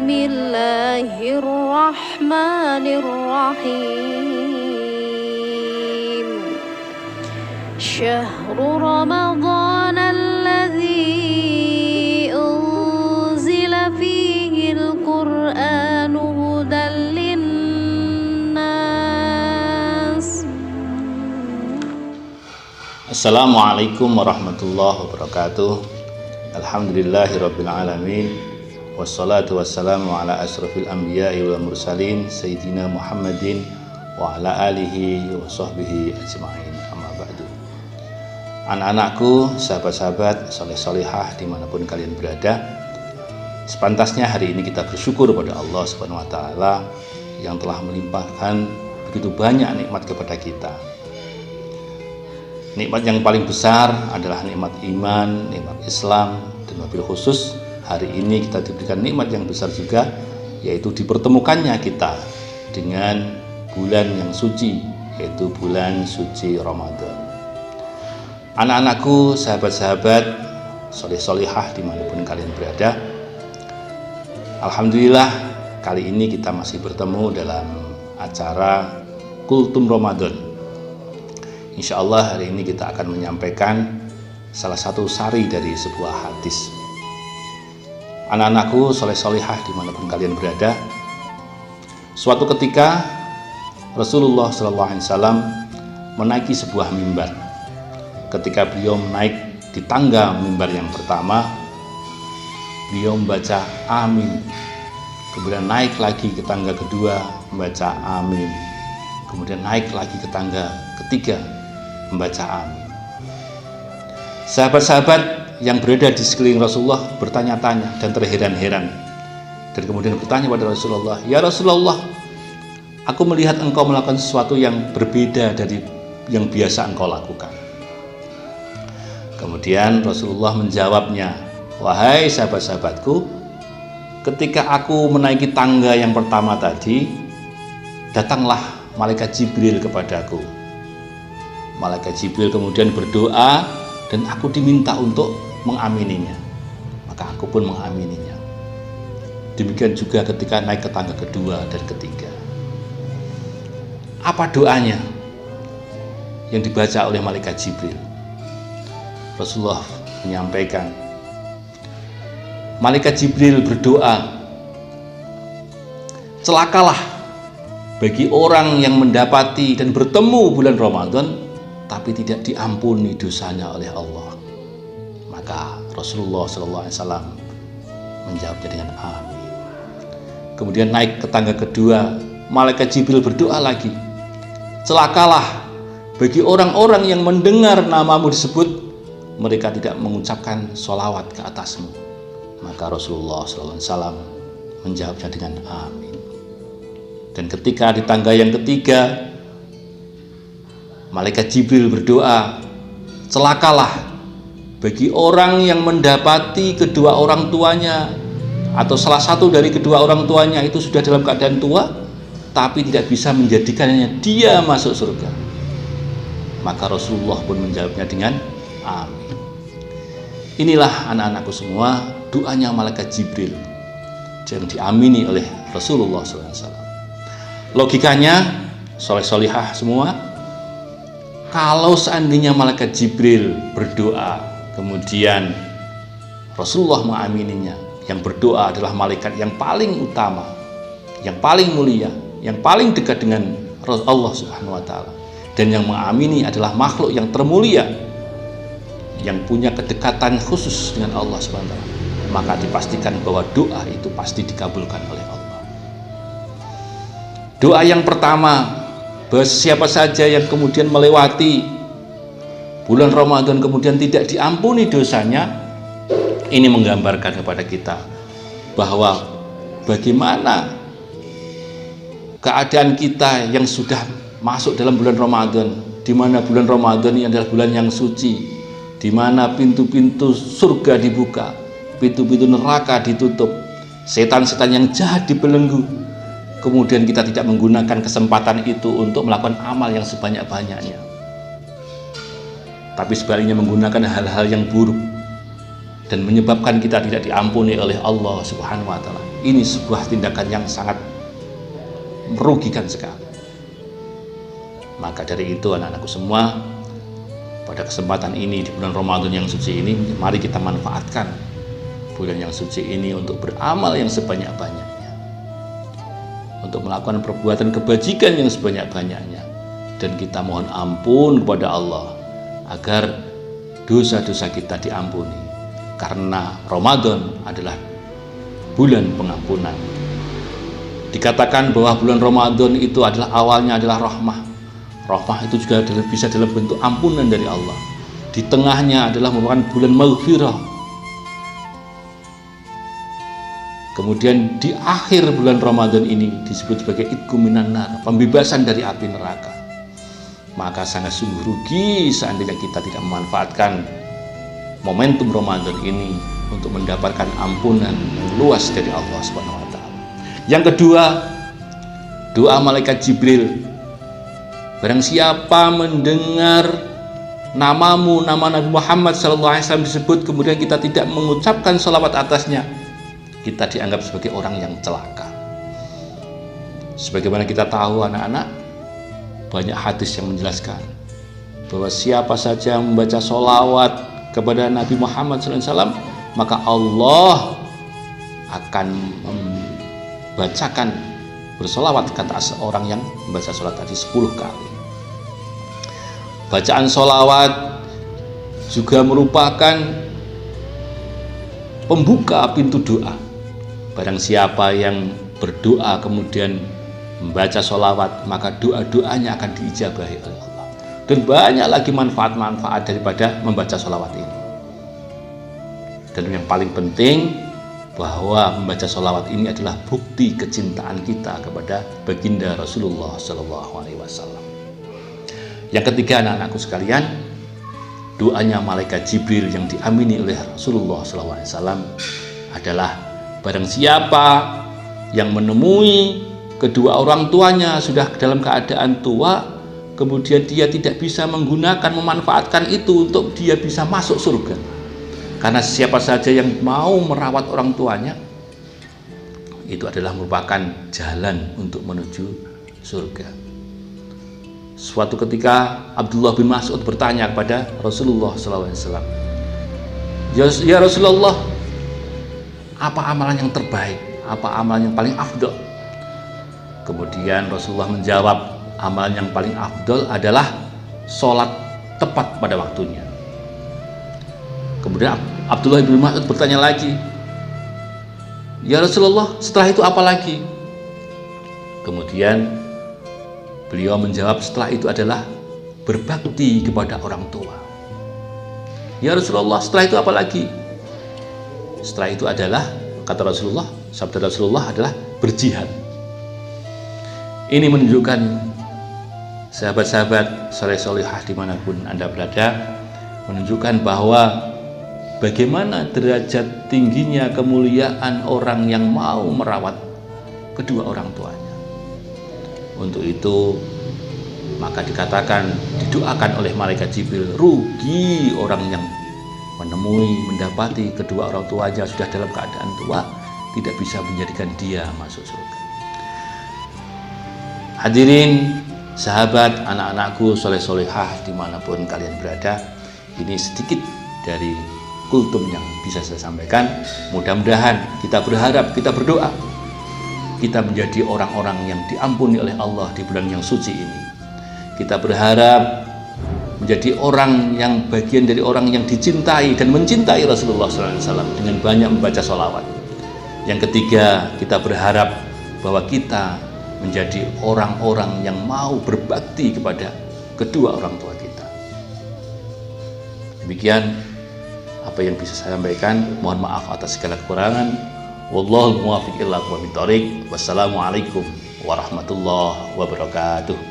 Bismillahirrahmanirrahim. Syahrul Ramadan alladzi unzila fihi al-Qur'an hudan linnas. Assalamualaikum warahmatullahi wabarakatuh. Alhamdulillahirabbil alamin. Wassalatu wassalamu ala asrafil anbiya'i wal mursalin sayyidina Muhammadin wa ala alihi wa sahbihi ajma'in. Amma ba'du. Anak-anakku, sahabat-sahabat, soleh-solehah dimanapun kalian berada, sepantasnya hari ini kita bersyukur pada Allah Subhanahu wa Ta'ala yang telah melimpahkan begitu banyak nikmat kepada kita. Nikmat yang paling besar adalah nikmat iman, nikmat Islam, dan wabil khusus hari ini kita diberikan nikmat yang besar juga, yaitu dipertemukannya kita dengan bulan yang suci, yaitu bulan suci Ramadan. Anak-anakku, sahabat-sahabat, soleh-solehah dimanapun kalian berada, alhamdulillah kali ini kita masih bertemu dalam acara Kultum Ramadan. Insya Allah hari ini kita akan menyampaikan salah satu sari dari sebuah hadis. Anak-anakku, soleh-solehah dimanapun kalian berada, suatu ketika Rasulullah SAW menaiki sebuah mimbar. Ketika beliau naik di tangga mimbar yang pertama, beliau membaca amin. Kemudian naik lagi ke tangga kedua, membaca amin. Kemudian naik lagi ke tangga ketiga, membaca amin. Sahabat-sahabat yang berada di sekeliling Rasulullah bertanya-tanya dan terheran-heran, dan kemudian bertanya pada Rasulullah, "Ya Rasulullah, aku melihat engkau melakukan sesuatu yang berbeda dari yang biasa engkau lakukan." Kemudian Rasulullah menjawabnya, "Wahai sahabat-sahabatku, ketika aku menaiki tangga yang pertama tadi, datanglah malaikat Jibril kepadaku. Malaikat Jibril kemudian berdoa dan aku diminta untuk mengamininya, maka aku pun mengamininya. Demikian juga ketika naik ke tangga kedua dan ketiga." Apa doanya yang dibaca oleh malaikat Jibril? Rasulullah menyampaikan, malaikat Jibril berdoa, "Celakalah bagi orang yang mendapati dan bertemu bulan Ramadan tapi tidak diampuni dosanya oleh Allah." Maka Rasulullah SAW menjawabnya dengan amin. Kemudian naik ke tangga kedua, malaikat Jibril berdoa lagi, "Celakalah bagi orang-orang yang mendengar namamu disebut, mereka tidak mengucapkan sholawat ke atasmu." Maka Rasulullah SAW menjawabnya dengan amin. Dan ketika di tangga yang ketiga, malaikat Jibril berdoa, "Celakalah bagi orang yang mendapati kedua orang tuanya atau salah satu dari kedua orang tuanya itu sudah dalam keadaan tua tapi tidak bisa menjadikannya dia masuk surga." Maka Rasulullah pun menjawabnya dengan amin. Inilah anak-anakku semua doanya malaikat Jibril yang diamini oleh Rasulullah SAW. Logikanya, soleh-solihah semua, kalau seandainya malaikat Jibril berdoa kemudian Rasulullah mengamininya, yang berdoa adalah malaikat yang paling utama, yang paling mulia, yang paling dekat dengan Allah Subhanahu wa Ta'ala, dan yang mengamini adalah makhluk yang termulia yang punya kedekatan khusus dengan Allah Subhanahu wa Ta'ala, maka dipastikan bahwa doa itu pasti dikabulkan oleh Allah. Doa yang pertama, bahwa siapa saja yang kemudian melewati bulan Ramadan kemudian tidak diampuni dosanya, ini menggambarkan kepada kita bahwa bagaimana keadaan kita yang sudah masuk dalam bulan Ramadan, di mana bulan Ramadan ini adalah bulan yang suci, di mana pintu-pintu surga dibuka, pintu-pintu neraka ditutup, setan-setan yang jahat dibelenggu. Kemudian kita tidak menggunakan kesempatan itu untuk melakukan amal yang sebanyak-banyaknya, tapi sebaliknya menggunakan hal-hal yang buruk dan menyebabkan kita tidak diampuni oleh Allah Subhanahu wa Ta'ala. ini sebuah tindakan yang sangat merugikan sekali. Maka dari itu anak-anakku semua, pada kesempatan ini di bulan Ramadan yang suci ini, mari kita manfaatkan bulan yang suci ini untuk beramal yang sebanyak-banyaknya, untuk melakukan perbuatan kebajikan yang sebanyak-banyaknya, dan kita mohon ampun kepada Allah agar dosa-dosa kita diampuni, karena Ramadan adalah bulan pengampunan. Dikatakan bahwa bulan Ramadan itu adalah awalnya adalah rahmah. Rahmah itu juga bisa dalam bentuk ampunan dari Allah. Di tengahnya adalah merupakan bulan maghfirah. Kemudian di akhir bulan Ramadan ini disebut sebagai itqu minan nar, pembebasan dari api neraka. Maka sangat sungguh rugi seandainya kita tidak memanfaatkan momentum Ramadan ini untuk mendapatkan ampunan yang luas dari Allah Subhanahu wa taala. Yang kedua, doa malaikat Jibril. Barang siapa mendengar namamu, nama Nabi Muhammad SAW disebut, kemudian kita tidak mengucapkan sholawat atasnya, kita dianggap sebagai orang yang celaka. Sebagaimana kita tahu anak-anak, banyak hadis yang menjelaskan bahwa siapa saja membaca sholawat kepada Nabi Muhammad SAW, maka Allah akan membacakan bersolawat kata seorang yang membaca sholat tadi 10 kali. Bacaan sholawat juga merupakan pembuka pintu doa. Barang siapa yang berdoa kemudian membaca sholawat, maka doa-doanya akan diijabahi oleh Allah. Dan banyak lagi manfaat-manfaat daripada membaca sholawat ini. Dan yang paling penting, bahwa membaca sholawat ini adalah bukti kecintaan kita kepada baginda Rasulullah SAW. Yang ketiga anak-anakku sekalian, doanya malaikat Jibril yang diamini oleh Rasulullah SAW adalah barang siapa yang menemui kedua orang tuanya sudah dalam keadaan tua, kemudian dia tidak bisa menggunakan, memanfaatkan itu untuk dia bisa masuk surga. Karena siapa saja yang mau merawat orang tuanya, itu adalah merupakan jalan untuk menuju surga. Suatu ketika Abdullah bin Mas'ud bertanya kepada Rasulullah SAW, ya Rasulullah, apa amalan yang terbaik? Apa amalan yang paling afdol? Kemudian Rasulullah menjawab, amalan yang paling afdol adalah sholat tepat pada waktunya. Kemudian Abdullah bin Mas'ud bertanya lagi, ya Rasulullah, setelah itu apa lagi? Kemudian beliau menjawab, setelah itu adalah berbakti kepada orang tua. Ya Rasulullah, setelah itu apa lagi? Setelah itu adalah, kata Rasulullah, sabda Rasulullah adalah berjihad. Ini menunjukkan sahabat-sahabat soleh-solehah dimanapun Anda berada, menunjukkan bahwa bagaimana derajat tingginya kemuliaan orang yang mau merawat kedua orang tuanya. Untuk itu maka dikatakan, didoakan oleh malaikat Jibril, rugi orang yang menemui, mendapati kedua orang tuanya sudah dalam keadaan tua, tidak bisa menjadikan dia masuk surga. Hadirin, sahabat, anak-anakku soleh-solehah dimanapun kalian berada, ini sedikit dari kultum yang bisa saya sampaikan. Mudah-mudahan kita berharap, kita berdoa, kita menjadi orang-orang yang diampuni oleh Allah di bulan yang suci ini. Kita berharap menjadi orang yang bagian dari orang yang dicintai dan mencintai Rasulullah SAW dengan banyak membaca sholawat. Yang ketiga, kita berharap bahwa kita menjadi orang-orang yang mau berbakti kepada kedua orang tua kita. Demikian apa yang bisa saya sampaikan. Mohon maaf atas segala kekurangan. Wallahul muwaffiq ila aqwamit thoriq. Wassalamualaikum warahmatullahi wabarakatuh.